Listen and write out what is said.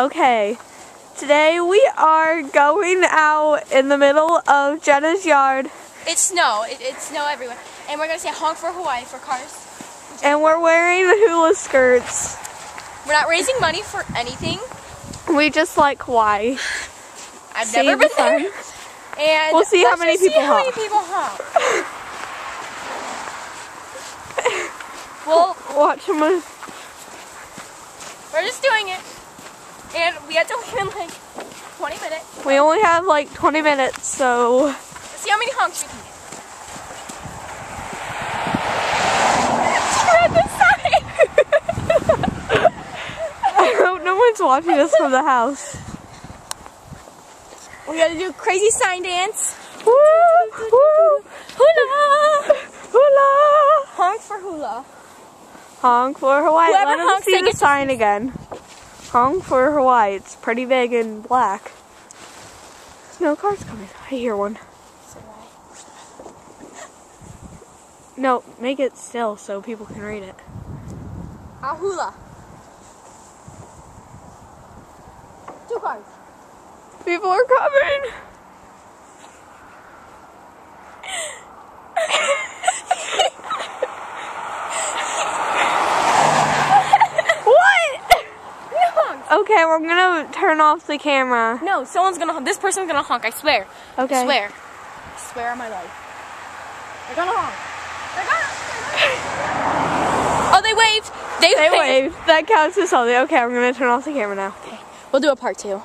Okay, today we are going out in the middle of Jenna's yard. It's snow. It's snow everywhere. And we're going to say honk for Hawaii for cars. And we're wearing hula skirts. We're not raising money for anything. We just like Hawaii. I've never been there. And we'll see how many people honk. Well, watch them. We're just doing it. And we have to leave in like 20 minutes. We only have like 20 minutes, so... Let's see how many honks we can get. You're at the side! I hope no one's watching us from the house. We gotta do a crazy sign dance. Woo! Woo! Hula! Hula! Honk for hula. Honk for Hawaii. Whoever Let them honks, see the sign again. Honk for Hawaii. It's pretty big and black. No car's coming. I hear one. No, make it still so people can read it. A hula. 2 cars. People are coming. Okay, we're gonna turn off the camera. No, someone's gonna honk. This person's gonna honk, I swear. Okay. I swear. I swear on my life. They're gonna honk. They're gonna. Oh, they waved. They waved. That counts as something. Okay, we're gonna turn off the camera now. Okay. We'll do a part 2.